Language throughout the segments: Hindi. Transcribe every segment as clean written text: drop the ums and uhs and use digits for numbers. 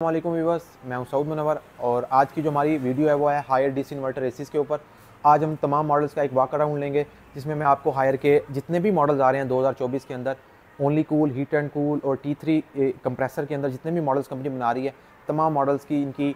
वालेकुम व्यूअर्स, मैं हूं सऊद मुनव्वर और आज की जो हमारी वीडियो है वो है हायर डीसी इन्वर्टर एसीज़ के ऊपर। आज हम तमाम मॉडल्स का एक वॉक अराउंड लेंगे जिसमें मैं आपको हायर के जितने भी मॉडल्स आ रहे हैं 2024 के अंदर, only cool, heat and cool और T3 कंप्रेसर के अंदर जितने भी मॉडल्स कंपनी बना रही है, तमाम मॉडल्स की इनकी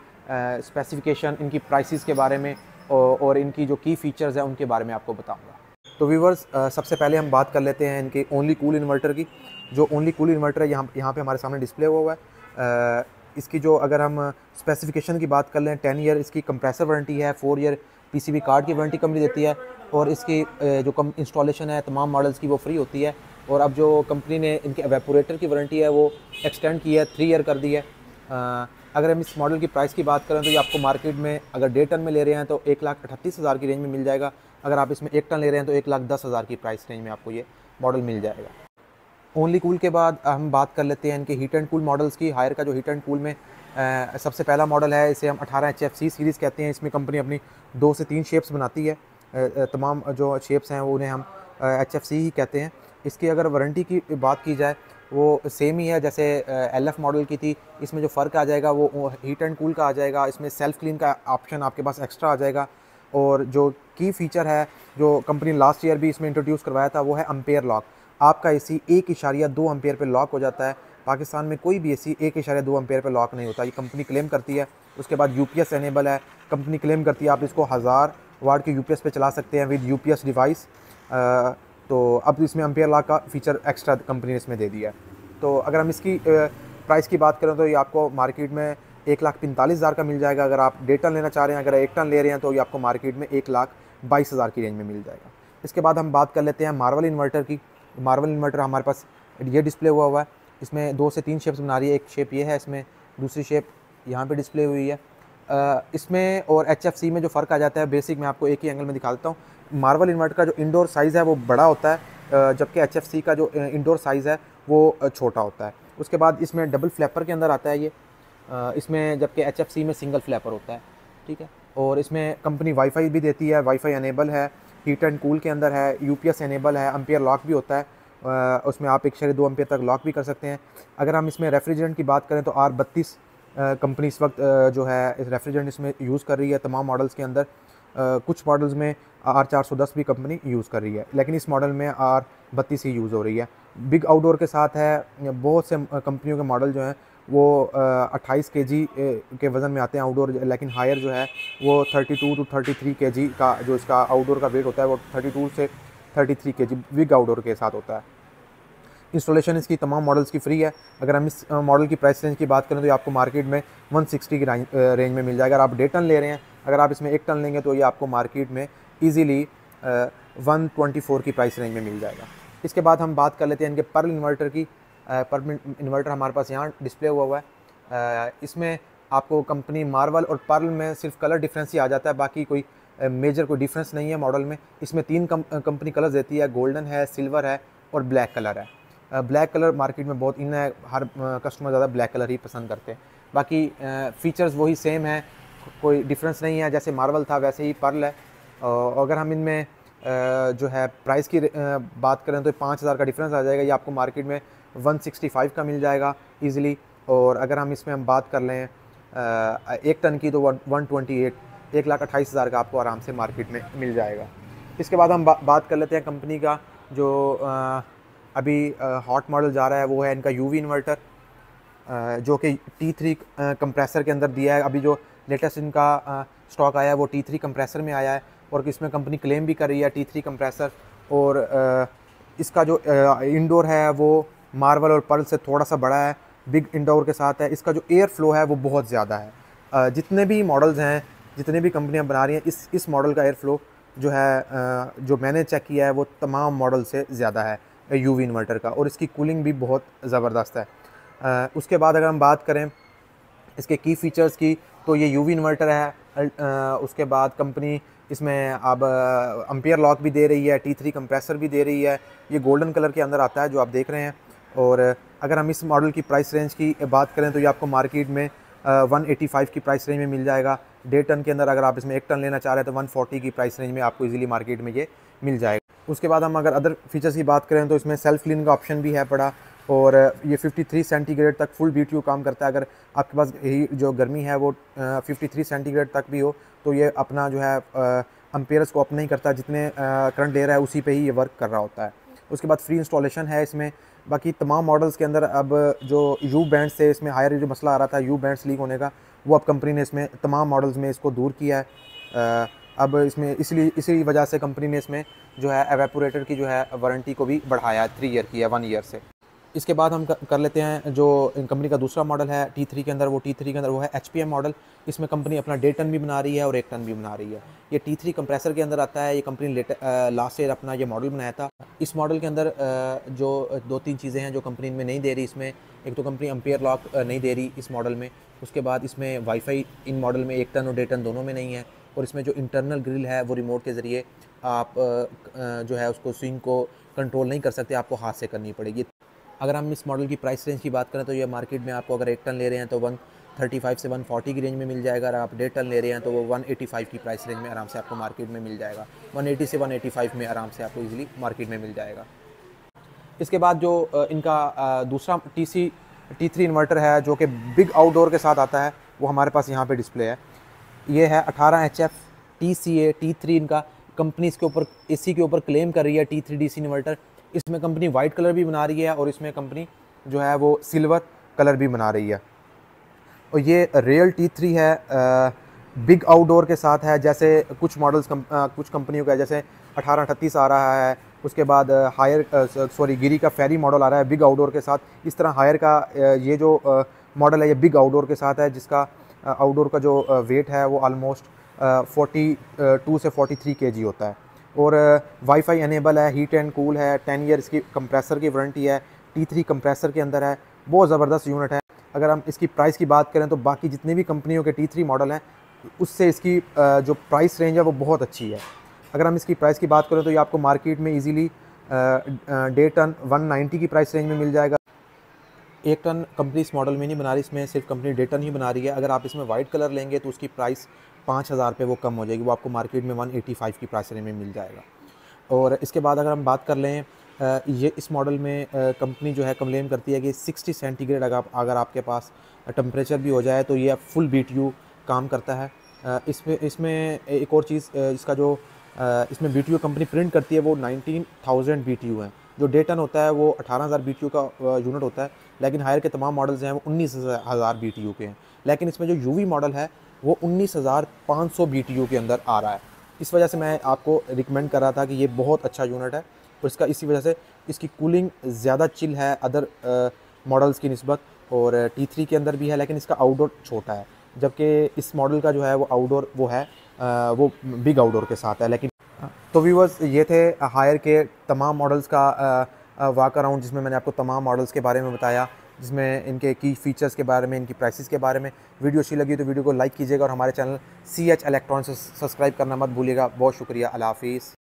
स्पेसिफिकेशन, इनकी प्राइसेस के बारे में और इनकी जो की फ़ीचर्स हैं उनके बारे में आपको बताऊँगा। तो व्यूअर्स, सबसे पहले हम बात कर लेते हैं इनके ओनली कूल इन्वर्टर की। जो ओनली कूल इन्वर्टर है यहाँ पे हमारे सामने डिस्प्ले हुआ है। इसकी जो अगर हम स्पेसिफिकेशन की बात कर लें, 10 ईयर इसकी कंप्रेसर वारंटी है, 4 ईयर पीसीबी कार्ड की वारंटी कंपनी देती है और इसकी जो कम इंस्टॉलेशन है तमाम मॉडल्स की वो फ्री होती है। और अब जो कंपनी ने इनके एवेपोरेटर की वारंटी है वो एक्सटेंड की है, 3 ईयर कर दी है। अगर हम इस मॉडल की प्राइस की बात करें तो ये आपको मार्केट में अगर 1.5 टन में ले रहे हैं तो 1,38,000 की रेंज में मिल जाएगा। अगर आप इसमें 1 टन ले रहे हैं तो 1,10,000 की प्राइस रेंज में आपको ये मॉडल मिल जाएगा। ओनली कूल के बाद हम बात कर लेते हैं इनके हीट एंड कूल मॉडल्स की। हायर का जो हीट एंड कूल में सबसे पहला मॉडल है, इसे हम 18 HFC सीरीज़ कहते हैं। इसमें कंपनी अपनी 2 से 3 शेप्स बनाती है। तमाम जो शेप्स हैं वो उन्हें हम HFC ही कहते हैं। इसकी अगर वारंटी की बात की जाए वो सेम ही है जैसे LF मॉडल की थी। इसमें जो फ़र्क आ जाएगा वो हीट एंड कूल का आ जाएगा। इसमें सेल्फ़ क्लीन का ऑप्शन आपके पास एक्स्ट्रा आ जाएगा। और जो की फ़ीचर है जो कंपनी लास्ट ईयर भी इसमें इंट्रोड्यूस करवाया था वो है एम्पेयर लॉक। आपका एसी 1.2 एम्पेयर पे लॉक हो जाता है। पाकिस्तान में कोई भी एसी 1.2 एम्पेयर पे लॉक नहीं होता, ये कंपनी क्लेम करती है। उसके बाद यूपीएस एनेबल है, कंपनी क्लेम करती है आप इसको 1000 वाट के यूपीएस पे चला सकते हैं विद यूपीएस डिवाइस। तो अब इसमें एम्पेयर लॉक का फीचर एक्स्ट्रा कंपनी ने इसमें दे दिया है। तो अगर हम इसकी प्राइस की बात करें तो ये आपको मार्केट में 1,45,000 का मिल जाएगा। अगर आप 1.5 टन लेना चाह रहे हैं, अगर 1 टन ले रहे हैं तो ये आपको मार्केट में 1,22,000 की रेंज में मिल जाएगा। इसके बाद हम बात कर लेते हैं मार्वल इन्वर्टर की। मार्वल इन्वर्टर हमारे पास ये डिस्प्ले हुआ है। इसमें 2 से 3 शेप्स बना रही है। एक शेप ये है, इसमें दूसरी शेप यहाँ पे डिस्प्ले हुई है। इसमें और HFC में जो फ़र्क आ जाता है बेसिक मैं आपको एक ही एंगल में दिखा देता हूँ। मार्वल इन्वर्टर का जो इंडोर साइज़ है वो बड़ा होता है, जबकि HFC का जो इंडोर साइज़ है वो छोटा होता है। उसके बाद इसमें डबल फ्लैपर के अंदर आता है ये, इसमें जबकि HFC में सिंगल फ्लैपर होता है, ठीक है। और इसमें कंपनी वाईफाई भी देती है, वाईफाई एनेबल है, हीट एंड कूल के अंदर है, यूपीएस एनेबल है, एम्पेयर लॉक भी होता है। उसमें आप 1.2 एम्पेयर तक लॉक भी कर सकते हैं। अगर हम इसमें रेफ्रिजरेंट की बात करें तो R32 कंपनी इस वक्त जो है इस रेफ्रिजरेंट इसमें यूज़ कर रही है तमाम मॉडल्स के अंदर। कुछ मॉडल्स में R410 भी कंपनी यूज़ कर रही है, लेकिन इस मॉडल में R32 ही यूज़ हो रही है। बिग आउटडोर के साथ है। बहुत से कंपनियों के मॉडल जो हैं वो 28 केजी के वज़न में आते हैं आउटडोर, लेकिन हायर जो है वो 32 टू 33 केजी का जो इसका आउटडोर का वेट होता है वो 32 से 33 केजी बिग आउटडोर के साथ होता है। इंस्टॉलेशन इसकी तमाम मॉडल्स की फ्री है। अगर हम इस मॉडल की प्राइस रेंज की बात करें तो ये आपको मार्केट में 160 की रेंज में मिल जाएगा। अगर आप 1.5 टन ले रहे हैं, अगर आप इसमें 1 टन लेंगे तो ये आपको मार्केट में ईज़िली 124 की प्राइस रेंज में मिल जाएगा। इसके बाद हम बात कर लेते हैं इनके पर्ल इन्वर्टर की। पर्ल इन्वर्टर हमारे पास यहाँ डिस्प्ले हुआ है। इसमें आपको कंपनी मार्वल और पर्ल में सिर्फ कलर डिफरेंस ही आ जाता है, बाकी कोई मेजर कोई डिफरेंस नहीं है मॉडल में। इसमें 3 कंपनी कलर्स देती है, गोल्डन है, सिल्वर है और ब्लैक कलर है। ब्लैक कलर मार्केट में बहुत इन है, हर कस्टमर ज़्यादा ब्लैक कलर ही पसंद करते हैं। बाकी फ़ीचर्स वही सेम है, कोई डिफरेंस नहीं है। जैसे मार्वल था वैसे ही पर्ल है। अगर हम इनमें जो है प्राइस की बात करें तो 5,000 का डिफरेंस आ जाएगा। ये आपको मार्केट में 165 का मिल जाएगा ईज़िली। और अगर हम इसमें हम बात कर लें 1 टन की तो 128 1,28,000 का आपको आराम से मार्केट में मिल जाएगा। इसके बाद हम बात कर लेते हैं कंपनी का जो अभी हॉट मॉडल जा रहा है वो है इनका UV इन्वर्टर, जो कि T3 कंप्रेसर के अंदर दिया है। अभी जो लेटेस्ट इनका स्टॉक आया है वो T3 कंप्रेसर में आया है और इसमें कंपनी क्लेम भी कर रही है T3 कंप्रेसर। और इसका जो इंडोर है वो मार्वल और पर्ल से थोड़ा सा बड़ा है, बिग इंडोर के साथ है। इसका जो एयर फ्लो है वो बहुत ज़्यादा है। जितने भी मॉडल्स हैं, जितने भी कंपनियां बना रही हैं, इस मॉडल का एयर फ्लो जो है जो मैंने चेक किया है वो तमाम मॉडल से ज़्यादा है UV इन्वर्टर का, और इसकी कूलिंग भी बहुत ज़बरदस्त है। उसके बाद अगर हम बात करें इसके की फ़ीचर्स की तो ये UV इन्वर्टर है। उसके बाद कंपनी इसमें अब एम्पेयर लॉक भी दे रही है, T3 कंप्रेसर भी दे रही है। ये गोल्डन कलर के अंदर आता है जो आप देख रहे हैं। और अगर हम इस मॉडल की प्राइस रेंज की बात करें तो ये आपको मार्केट में 185 की प्राइस रेंज में मिल जाएगा। 1.5 टन के अंदर अगर आप इसमें 1 टन लेना चाह रहे हैं तो 140 की प्राइस रेंज में आपको इजीली मार्केट में ये मिल जाएगा। उसके बाद हम अगर अदर फीचर्स की बात करें तो इसमें सेल्फ क्लीन का ऑप्शन भी है पड़ा। और ये 53 सेंटीग्रेड तक फुल BTU काम करता है। अगर आपके पास यही जो गर्मी है वो 53 सेंटीग्रेड तक भी हो तो ये अपना जो है अम्पेयर्स को अप नहीं करता, जितने करंट दे रहा है उसी पे ही ये वर्क कर रहा होता है। उसके बाद फ्री इंस्टॉलेशन है इसमें। बाकी तमाम मॉडल्स के अंदर अब जो यू बैंड से इसमें हायर जो मसला आ रहा था यू बैंड्स लीक होने का, वो अब कंपनी ने इसमें तमाम मॉडल्स में इसको दूर किया है। अब इसमें इसी वजह से कंपनी ने इसमें जो है एवेपोरेटर की जो है वारंटी को भी बढ़ाया है, 3 ईयर की है, 1 ईयर से। इसके बाद हम कर लेते हैं जो कंपनी का दूसरा मॉडल है T3 के अंदर, वो T3 के अंदर वो है HPM मॉडल। इसमें कंपनी अपना 1.5 टन भी बना रही है और 1 टन भी बना रही है। ये T3 कंप्रेसर के अंदर आता है। ये कंपनी लास्ट ईयर अपना ये मॉडल बनाया था। इस मॉडल के अंदर जो 2-3 चीज़ें हैं जो कंपनी में नहीं दे रही इसमें, एक तो कंपनी अम्पेयर लॉक नहीं दे रही इस मॉडल में। उसके बाद इसमें वाईफाई इन मॉडल में 1 टन और 1.5 टन दोनों में नहीं है। और इसमें जो इंटरनल ग्रिल है वो रिमोट के ज़रिए आप जो है उसको स्विंग को कंट्रोल नहीं कर सकते, आपको हाथ से करनी पड़ेगी। अगर हम इस मॉडल की प्राइस रेंज की बात करें तो ये मार्केट में आपको अगर 1 टन ले रहे हैं तो 135 से 140 की रेंज में मिल जाएगा। अगर आप 1.5 टन ले रहे हैं तो वो 185 की प्राइस रेंज में आराम से आपको मार्केट में मिल जाएगा। 180 से 185 में आराम से आपको इजीली मार्केट में मिल जाएगा। इसके बाद जो इनका दूसरा T3 इन्वर्टर है जो कि बिग आउटडोर के साथ आता है, वो हमारे पास यहाँ पे डिस्प्ले है। ये है 18HF TCA T3 इनका। कंपनी इसके ऊपर इसी के ऊपर क्लेम कर रही है T3 DC इन्वर्टर। इसमें कंपनी वाइट कलर भी बना रही है और इसमें कंपनी जो है वो सिल्वर कलर भी बना रही है। और ये रियल T3 है, बिग आउटडोर के साथ है। जैसे कुछ मॉडल्स कुछ कंपनियों का जैसे 1838 आ रहा है, उसके बाद गिरी का फेरी मॉडल आ रहा है बिग आउटडोर के साथ। इस तरह हायर का ये जो मॉडल है ये बिग आउटडोर के साथ है, जिसका आउटडोर का जो वेट है वो ऑलमोस्ट 42 से 43 kg होता है। और वाईफाई एनेबल है, हीट एंड कूल है, 10 ईयर इसकी कंप्रेसर की वारंटी है। T3 कंप्रेसर के अंदर है, बहुत ज़बरदस्त यूनिट है। अगर हम इसकी प्राइस की बात करें तो बाकी जितने भी कंपनियों के T3 मॉडल हैं उससे इसकी जो प्राइस रेंज है वो बहुत अच्छी है। अगर हम इसकी प्राइस की बात करें तो ये आपको मार्केट में इजीली 1.5 टन 190 की प्राइस रेंज में मिल जाएगा। 1 टन कंपनी इस मॉडल में नहीं बना रही, इसमें सिर्फ कंपनी 1.5 टन ही बना रही है। अगर आप इसमें वाइट कलर लेंगे तो उसकी प्राइस 5000 पे वो कम हो जाएगी, वो आपको मार्केट में 185 की प्राइस रेंज में मिल जाएगा। और इसके बाद अगर हम बात कर लें ये इस मॉडल में कंपनी जो है क्लेम करती है कि 60 सेंटीग्रेड अगर आपके पास टेम्परेचर भी हो जाए तो ये फुल BTU काम करता है। इसमें एक और चीज़ इसका जो इसमें BTU कंपनी प्रिंट करती है वो 19,000 BTU है। जो 1.5 टन होता है वो 18,000 BTU का यूनिट होता है, लेकिन हायर के तमाम मॉडल्स हैं वो 19,000 BTU के हैं। लेकिन इसमें जो UV मॉडल है वो 19,500 BTU के अंदर आ रहा है। इस वजह से मैं आपको रिकमेंड कर रहा था कि ये बहुत अच्छा यूनिट है और इसका इसी वजह से इसकी कूलिंग ज़्यादा चिल है अदर मॉडल्स की निस्बत। और T3 के अंदर भी है लेकिन इसका आउटडोर छोटा है, जबकि इस मॉडल का जो है वो आउटडोर वो है वो बिग आउटडोर के साथ है। लेकिन तो व्यूअर्स ये थे हायर के तमाम मॉडल्स का वॉक अराउंड, जिसमें मैंने आपको तमाम मॉडल्स के बारे में बताया, जिसमें इनके की फ़ीचर्स के बारे में, इनकी प्राइसेस के बारे में। वीडियो अच्छी लगी तो वीडियो को लाइक कीजिएगा और हमारे चैनल CH इलेक्ट्रॉनिक्स सब्सक्राइब करना मत भूलिएगा। बहुत शुक्रिया, अल्लाह हाफिज़।